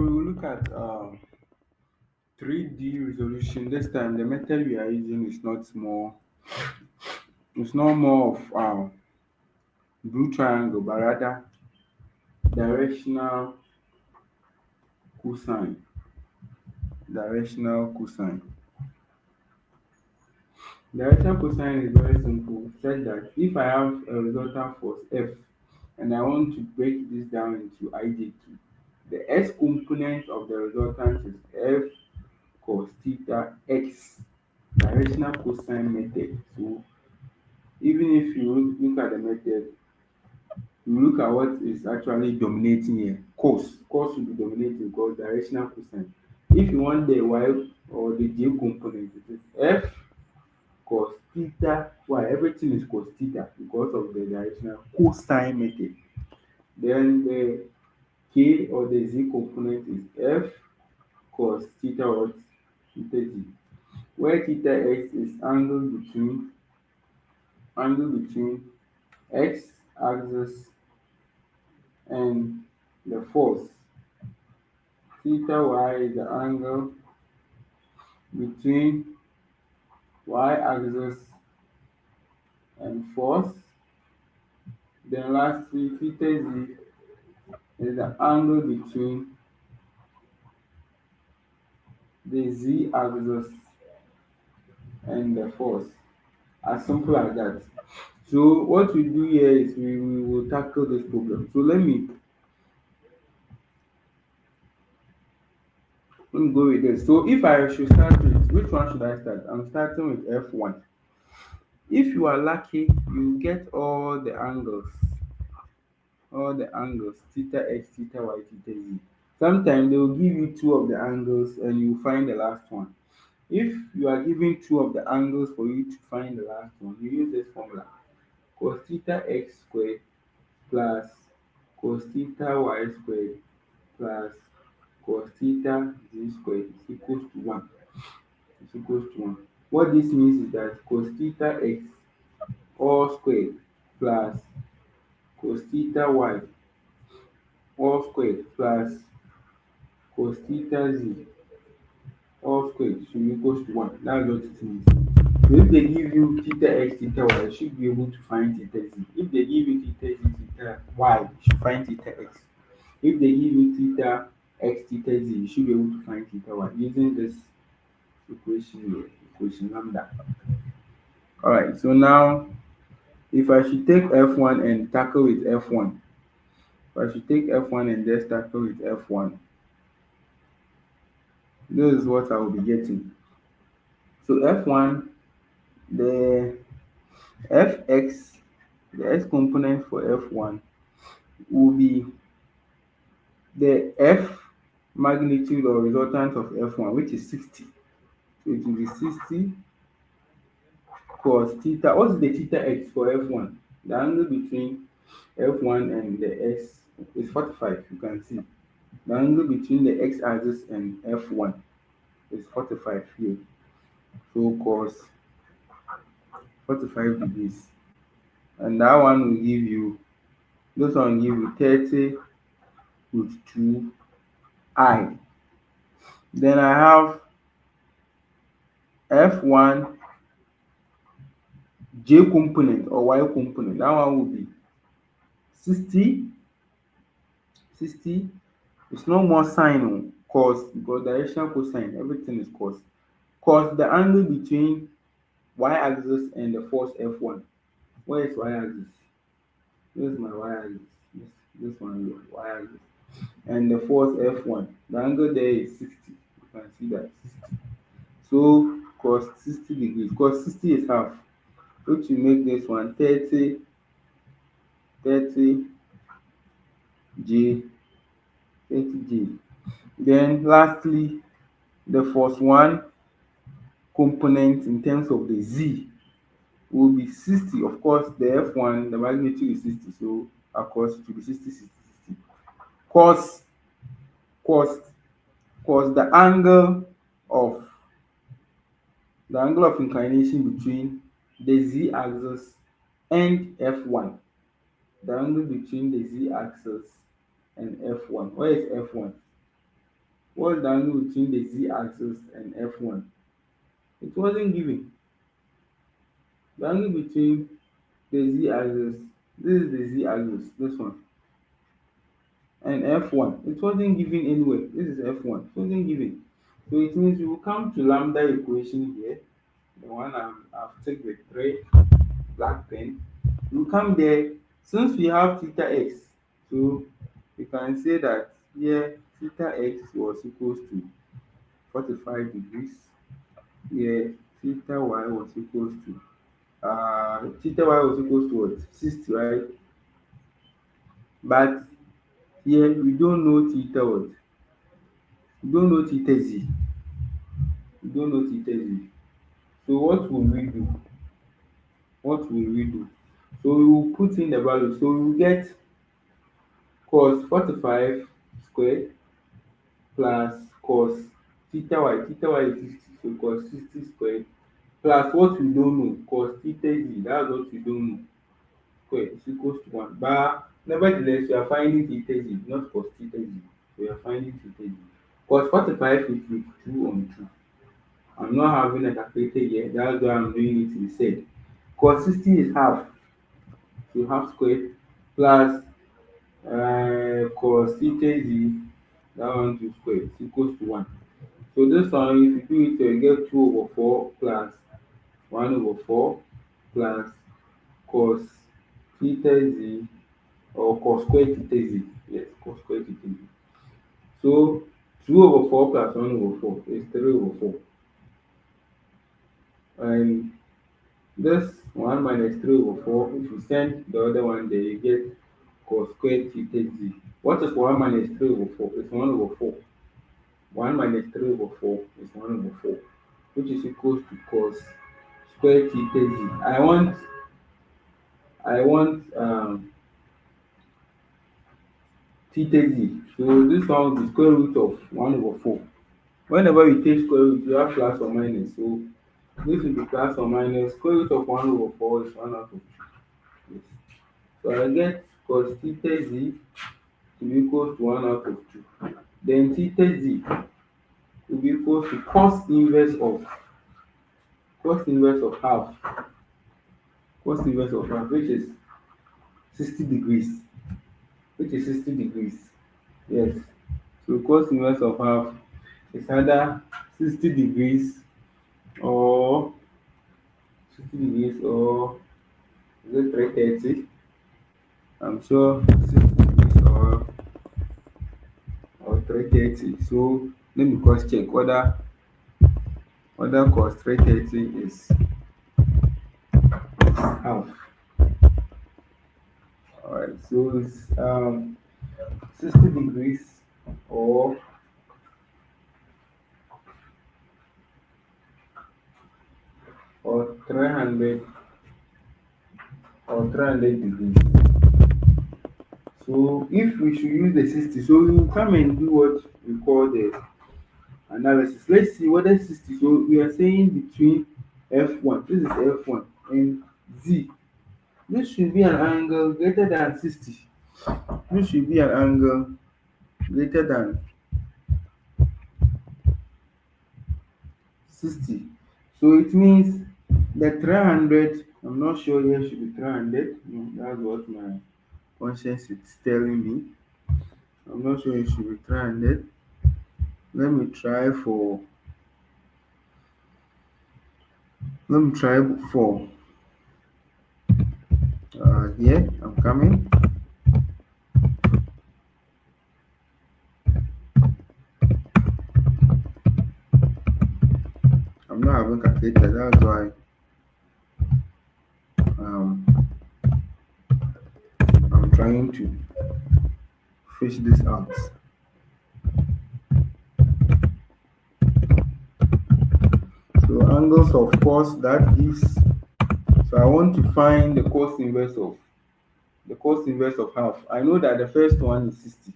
we will look at 3D resolution. This time the method we are using is not more. It's not more of blue triangle, but rather directional cosine. Directional cosine. Directional cosine is very simple. Said that if I have a resultant force F and I want to break this down into IJT, the S component of the resultant is F cos theta x. Directional cosine method. So even if you look at the method, you look at what is actually dominating here. Cos will be dominating because directional cosine. If you want the y or the j component, it is F cos theta y. Everything is cos theta because of the directional cosine method. Then the k or the z component is F cos theta what? Theta z. Where theta x is angle between x axis and the force. Theta y is the angle between y axis and force. Then lastly, theta z is the angle between the z axis and the force. As simple as that. So what we do here is we will tackle this problem. So let me go with this. So if I should start with which one should I start? I'm starting with F1. If you are lucky, you get all the angles, theta x, theta y, theta z. Sometimes they will give you two of the angles and you find the last one. If you are given two of the angles for you to find the last one, you use this formula: cos theta x squared plus cos theta y squared plus cos theta z squared is equals to 1. Is equals to 1. What this means is that cos theta x all squared plus cos theta y all squared plus cos theta z all squared should be equals to 1. That's what it means. So if they give you theta x, theta y, you should be able to find theta z. If they give you theta z, theta y, you should find theta x. If they give you theta x, theta z, you should be able to find theta y using this equation here, equation lambda. Alright, so now if I should take F1 and tackle with F1, if I should take F1 and just tackle with F1, this is what I will be getting. So F1, the Fx, the x component for F1 will be the F magnitude or resultant of F1, which is 60. So it will be 60 cos theta. What is the theta x for F1? The angle between F1 and the x is 45. You can see the angle between the x axis and F1 is 45 here. So cos 45 degrees. And that one will give you, this one will give you 30 root 2I. Then I have F1 J component or Y component. That one will be 60. It's no more sine o, cos, because directional cosine, everything is cos. Cos the angle between y axis and the force F1. Where is y axis? This is my y axis. This one here, y axis. And the force F1. The angle there is 60. You can see that 60. So cos 60 degrees. Cos 60 is half, which will make this one 30 J 30J. Then lastly, the force 1 component in terms of the z will be 60. Of course, the F1, the magnitude is 60, so of course it will be 60, 60, 60. Cos, cos, cos of the angle of inclination between the z axis and F1. The angle between the z axis and F1. Where is F1? What's the angle between the z-axis and f1? It wasn't given. The angle between the z-axis, this is the z-axis, this one, and f1. It wasn't given anywhere. This is f1. It wasn't given. So it means we will come to lambda equation here, the one I've taken with red black pen. We will come there. Since we have theta x, so we can say that here theta x was equals to 45 degrees. Here theta y was equals to theta y was equals to what? 60, right? But here we don't know theta what? We don't know theta z. We don't know theta z. So what will we do? What will we do? So we will put in the value. So we will get cos 45 squared plus cos theta y. Theta y is 60. So cos 60 squared plus what we don't know, cos theta z. That's what we don't know. Square is equals to 1. But nevertheless, we are finding theta z, not cos theta z. We are finding theta z. Cos 45 is with 2 on 2. I'm not having a calculator here. That's why I'm doing it instead. Cos 60 is half. So half squared plus cos theta z, that one to square is equals to 1. So this one, if you do it, you get 2 over 4 plus 1 over 4 plus cos theta z or cos square theta z. Yes, cos square theta z. So 2 over 4 plus 1 over 4 is 3 over 4. And this 1 minus 3 over 4, if you send the other one there, you get cos square theta z. What is 1 minus 3 over 4? It's 1 over 4. 1 minus 3 over 4 is 1 over 4, which is equals to cos square theta z. I want theta z. So this one will be square root of 1 over 4. Whenever you take square root, you have plus or minus. So this will be plus or minus. Square root of 1 over 4 is 1 out of 2. Yes. So I get cos theta z to be equal to 1 out of 2. Then theta z will be equal to cos inverse of half. Cos inverse of half, which is 60 degrees. Which is 60 degrees. Yes. So cos inverse of half is either 60 degrees or 60 degrees or is it 330? I'm sure 60 degrees or 330. So let me cross check whether cos 330 is half. Alright, so it's 60 degrees or 300 degrees. So if we should use the 60, so we will come and do what we call the analysis. Let's see whether 60. So we are saying between f1, this is f1, and z. This should be an angle greater than 60. This should be an angle greater than 60. So it means the 300, I'm not sure here should be 300. No, that's what my conscience is telling me. I'm not sure it should be 300. Let me try for here. I'm coming. I'm not having calculator, that's why I'm trying to fish this out. So angles, of course, that gives. So I want to find the cos inverse of half. I know that the first one is 60.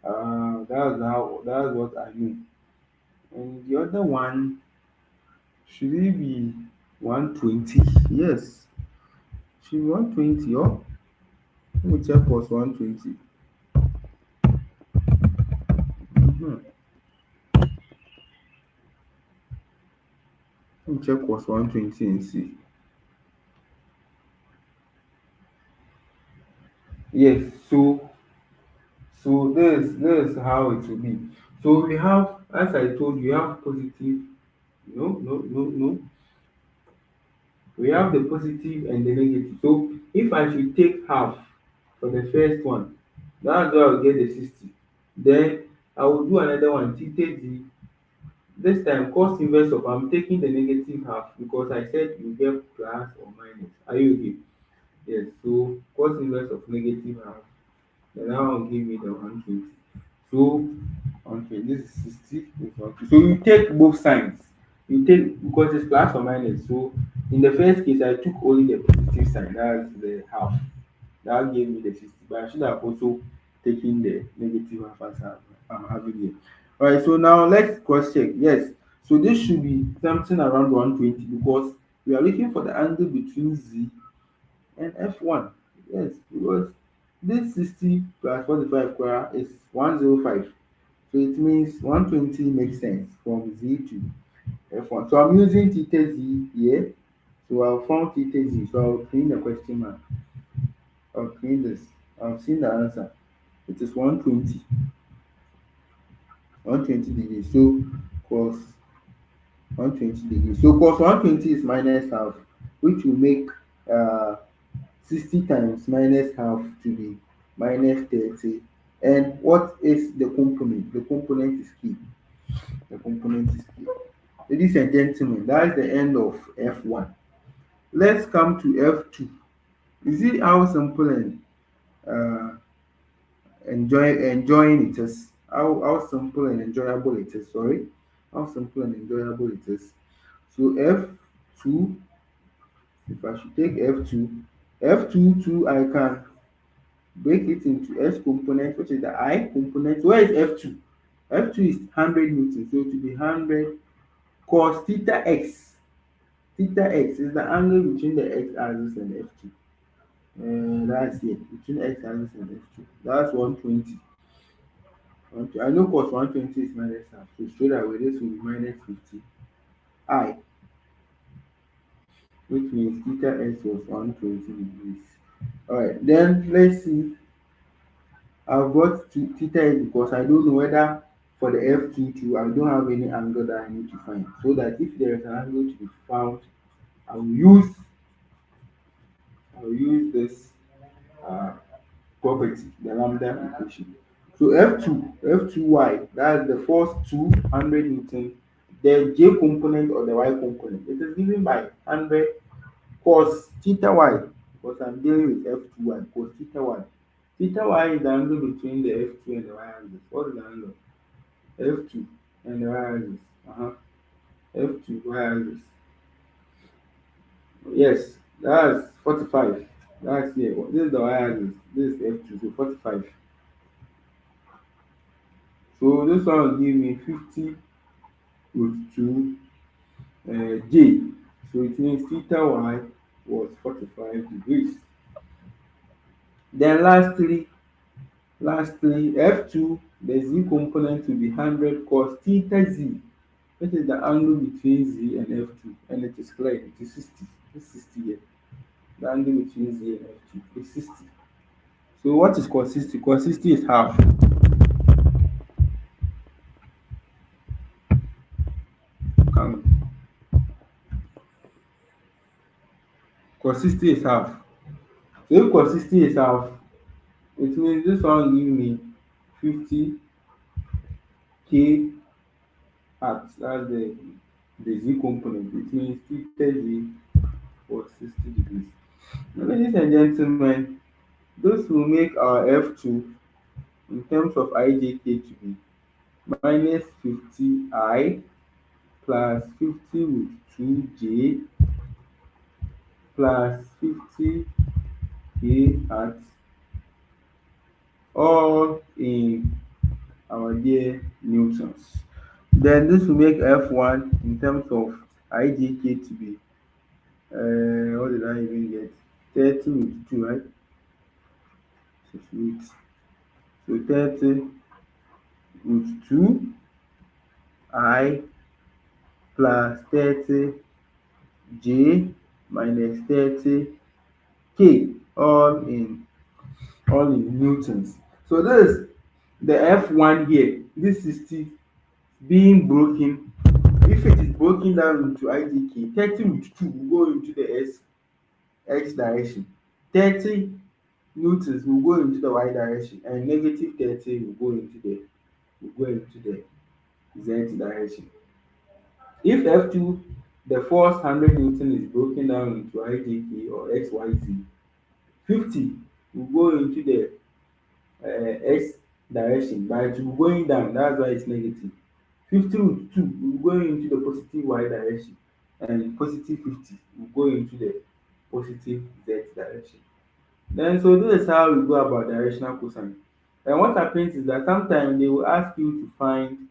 That's what I know. And the other one, should it be 120? Yes, should be 120. Oh, let me check what's 120. Let me check cos 120 and see. Yes, so this is how it will be. So we have, as I told you, we have positive. No. We have the positive and the negative. So if I should take half for the first one, that's why I'll get the 60. Then I will do another one, theta z. This time cos inverse of, I'm taking the negative half because I said you get plus or minus. Are you okay? Yes. So cos inverse of negative half. Then that one give me the 120. So okay, this is 60, this is 120. So you take both sides. You take, because it's plus or minus. So in the first case, I took only the positive sign. That's the half. That gave me the 60. But I should have also taken the negative half as I'm having here. Alright, so now let's cross check. Yes. So this should be something around 120 because we are looking for the angle between Z and F1. Yes, because this 60 plus 45 square is 105. So it means 120 makes sense from Z to F1. So I'm using theta Z here. So I'll found theta Z. So I'll clean the question mark. I'll clean this. I've seen the answer. It is 120. 120 degrees. So cos 120 degrees. So cos 120 is minus half, which will make uh 60 times minus half to be minus 30. And what is the component? The component is key. The component is key. Ladies and gentlemen, that's the end of F1. Let's come to F2. You see how simple and uh, enjoying it is. How simple and enjoyable it is. Sorry, how simple and enjoyable it is. So F2, if I should take F2 I can break it into S component, which is the I component. Where is F2? F2 is 100 newtons, so it will be 100 cos theta x. Theta x is the angle between the x axis and F2. That's it, between x axis and F2. That's 120. I know cos 120 is minus half, so straight away this will be minus 50 I, which means theta x was 120 degrees. Alright, then let's see. I've got to theta x because I don't know whether for the F2 too, I don't have any angle that I need to find. So that if there is an angle to be found, I will use this uh, property, the lambda equation. So F2y, that's the force 200 Newton, the J component or the Y component. It is given by 100 cos theta y, because I'm dealing with F2y, cos theta y. Theta y is the angle between the F2 and the Y axis. What is the angle? F2 and the Y axis. F2 Y axis. Yes, that's 45. That's here. This is the Y axis. This is F2, so 45. So this one will give me 50 root 2 J. So it means theta y was 45 degrees. Then lastly F2, the Z component will be 100 cos theta Z. This is the angle between Z and F2, and it is clear. It is 60. This is 60 here. The angle between Z and F2 is 60. So what is cos 60? Cos 60 is half. Um, Cos 60 is half. So if cos 60 is half, it means this one give me 50 k at, that's the Z component. It means theta Z was 60 degrees. Now, ladies and gentlemen, this will make our F2 in terms of ijk to be minus 50I plus 50 with 2j plus 50k at, all in our dear newtons. Then this will make F1 in terms of ijk to be what did I even get? 30 with 2, right? So with, so 30 with 2 I plus 30 J minus 30 K, all in newtons. So this is the F1 here. This 60 being broken. If it is broken down into IDK, 30 with 2 will go into the x direction. 30 newtons will go into the y direction, and negative 30 will go into the z direction. If F2, the force 100 newton, is broken down into IDK or XYZ, 50 will go into the x direction, but it will be going down. That's why it's negative. 50 root 2 will go into the positive y direction, and positive 50 will go into the positive z direction. Then so this is how we go about directional cosine. And what happens is that sometimes they will ask you to find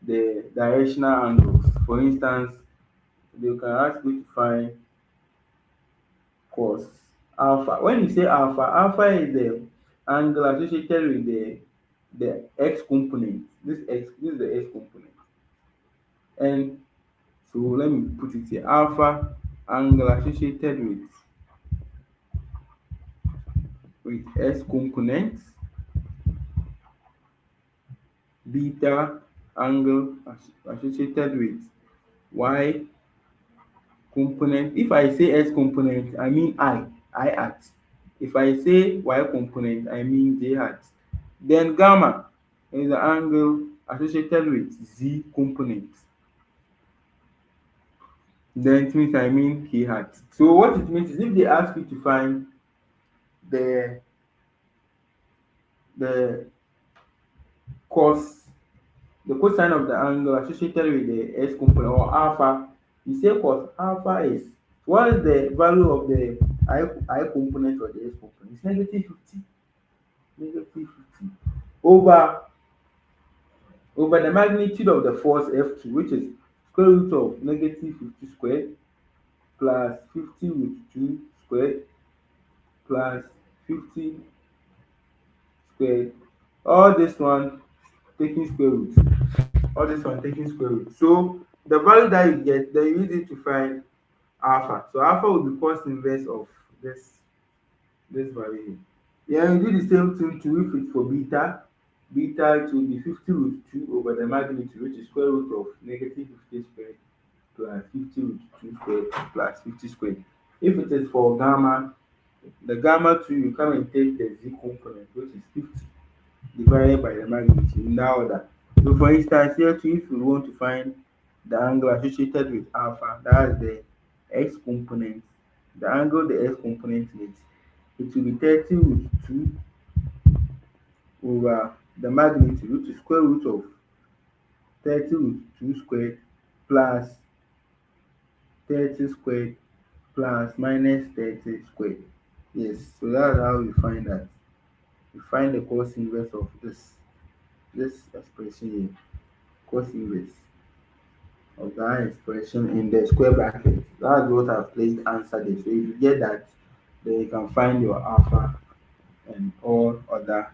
the directional angles. For instance, they can ask you to find cos alpha. When you say alpha, alpha is the angle associated with the x component. This is the x component. And so let me put it here. Alpha angle associated with s component, beta angle associated with y component. If I say s component, I mean I hat. If I say y component, I mean j hat. Then gamma is the angle associated with z component. Then it means I mean k hat. So what it means is if they ask you to find the the cos the cosine of the angle associated with the s component or alpha, you say cos alpha is, what is the value of the I component or the s component? It's negative 50. Negative 50 over the magnitude of the force F2, which is square root of negative 50 squared plus 50 root 2 squared plus 50 squared. All this one taking square root. All this one taking square root. So the value that you get, then you use it to find alpha. So alpha will be cos inverse of this value. Yeah, you do the same thing to if it's for beta. Beta, it will be 50 root 2 over the magnitude, which is square root of negative 50 squared plus 50 root 2 squared plus 50 squared. If it is for gamma, the gamma 2, you come and take the z component, which is 50 divided by the magnitude in that order. So for instance, here too, if you want to find the angle associated with alpha, that is the x component, the angle the x component makes, it will be 30 root 2 over the magnitude, which is square root of 30 root 2 squared plus 30 squared plus minus 30 squared. Yes, so that's how we find that. We find the cos inverse of this expression here, cos inverse of that expression in the square bracket. That's what I've placed answer there. So if you get that, then you can find your alpha and all other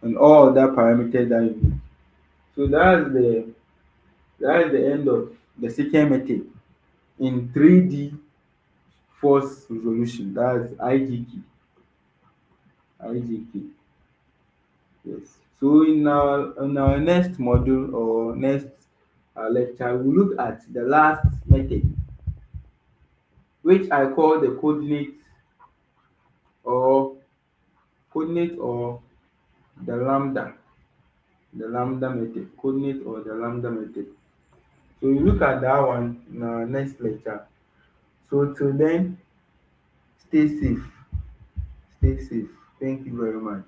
parameters that you need. So that's the end of the second method in 3D force resolution. That's IGK. IGK. Yes. So in our next module or next lecture, we'll look at the last method, which I call the or coordinate or the lambda method. Coordinate or the lambda method. So we look at that one in our next lecture. So till then, stay safe. Stay safe. Thank you very much.